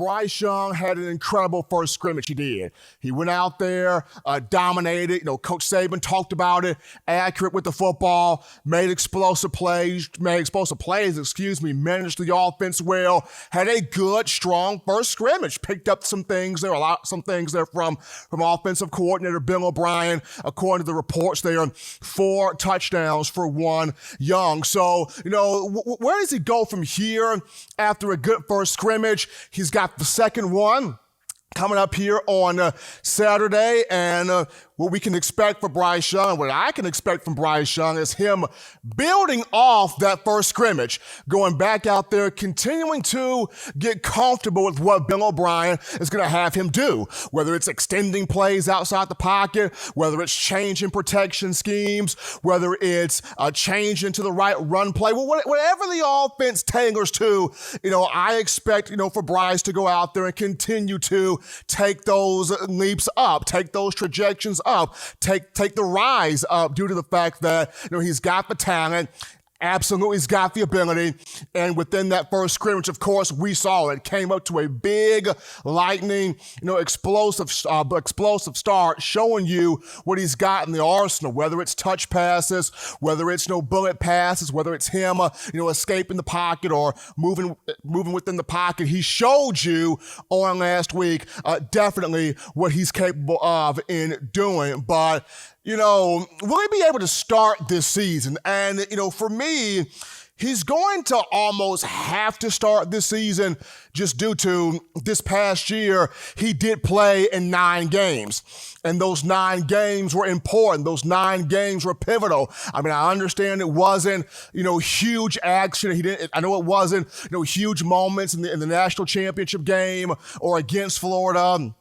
Bryce Young had an incredible first scrimmage. He did. He went out there, dominated. Coach Saban talked about it, accurate with the football, made explosive plays, managed the offense well, had a good, strong first scrimmage, picked up some things there from offensive coordinator Bill O'Brien, according to the reports there, 4 touchdowns for one Young. So, where does he go from here after a good first scrimmage? He's got the second one coming up here on Saturday, and what we can expect for Bryce Young, what I can expect from Bryce Young is him building off that first scrimmage, going back out there, continuing to get comfortable with what Bill O'Brien is going to have him do, whether it's extending plays outside the pocket, whether it's changing protection schemes, whether it's changing to the right run play, whatever the offense tailors to, I expect, for Bryce to go out there and continue to take those leaps up, take those trajectories up, take the rise up due to the fact that, he's got the talent. Absolutely, he's got the ability, and within that first scrimmage, of course, we saw it. Came up to a big, lightning, explosive start, showing you what he's got in the arsenal. Whether it's touch passes, whether it's bullet passes, whether it's him, escaping the pocket or moving within the pocket. He showed you on last week definitely what he's capable of in doing, but. Will he be able to start this season? And, for me, he's going to almost have to start this season just due to this past year, he did play in 9 games. And those 9 games were important. Those 9 games were pivotal. I mean, I understand it wasn't, huge action. I know it wasn't, huge moments in the national championship game or against Florida,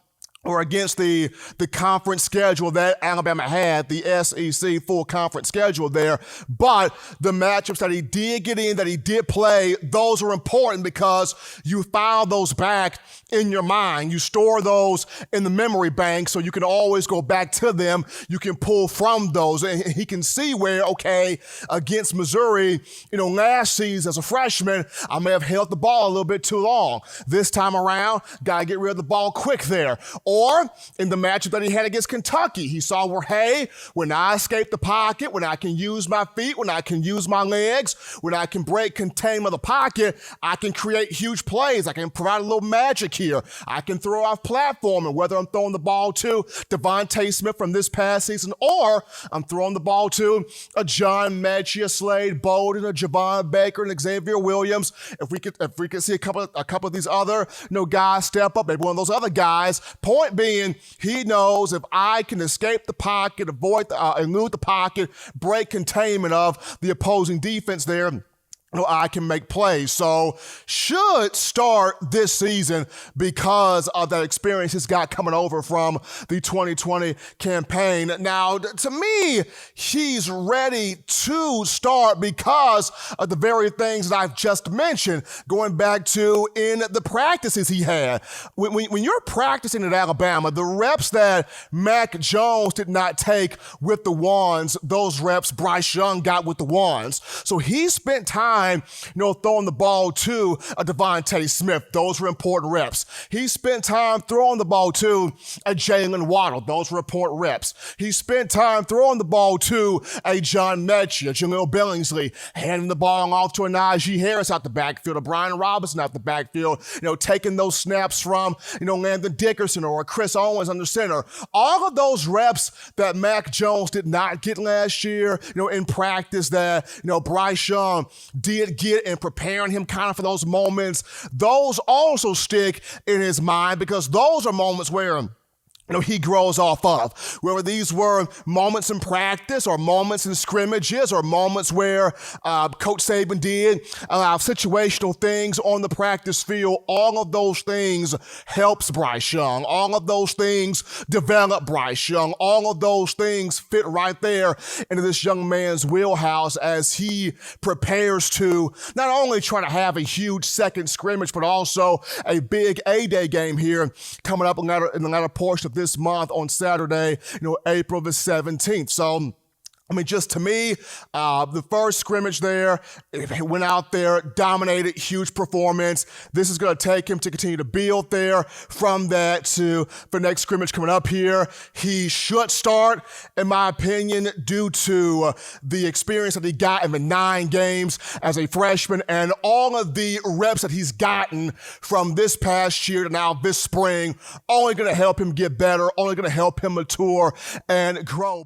or against the conference schedule that Alabama had, the SEC full conference schedule there. But the matchups that he did get in, that he did play, those are important because you file those back in your mind. You store those in the memory bank so you can always go back to them. You can pull from those. And he can see where, okay, against Missouri, last season as a freshman, I may have held the ball a little bit too long. This time around, got to get rid of the ball quick there. Or in the matchup that he had against Kentucky, he saw where, hey, when I escape the pocket, when I can use my feet, when I can use my legs, when I can break containment of the pocket, I can create huge plays. I can provide a little magic here. I can throw off platform, and whether I'm throwing the ball to Devontae Smith from this past season or I'm throwing the ball to a John Mechie, a Slade Bolden, a Javon Baker, and Xavier Williams, if we could see a couple of these other guys step up, maybe one of those other guys. Point being, he knows if I can escape the pocket, elude the pocket, break containment of the opposing defense there, I can make plays. So should start this season because of that experience he's got coming over from the 2020 campaign. Now, to me, he's ready to start because of the very things that I've just mentioned, going back to in the practices he had. When you're practicing at Alabama, the reps that Mac Jones did not take with the ones, those reps Bryce Young got with the ones. So he spent time throwing the ball to a Devontae Smith. Those were important reps. He spent time throwing the ball to a Jalen Waddle. Those were important reps. He spent time throwing the ball to a John Mechie, a Jaleel Billingsley, handing the ball off to a Najee Harris out the backfield, a Brian Robinson out the backfield, taking those snaps from, Landon Dickerson or Chris Owens under center. All of those reps that Mac Jones did not get last year, in practice that, Bryce Young did get and preparing him kind of for those moments, those also stick in his mind because those are moments where he grows off of. Whether these were moments in practice or moments in scrimmages or moments where Coach Saban did allow situational things on the practice field, all of those things helps Bryce Young. All of those things develop Bryce Young. All of those things fit right there into this young man's wheelhouse as he prepares to not only try to have a huge second scrimmage, but also a big A-Day game here coming up in the latter portion of this month on Saturday, April the 17th. So I mean, just to me, the first scrimmage there, he went out there, dominated, huge performance. This is going to take him to continue to build there. From that to the next scrimmage coming up here, he should start, in my opinion, due to the experience that he got in the 9 games as a freshman and all of the reps that he's gotten from this past year to now this spring, only going to help him get better, only going to help him mature and grow.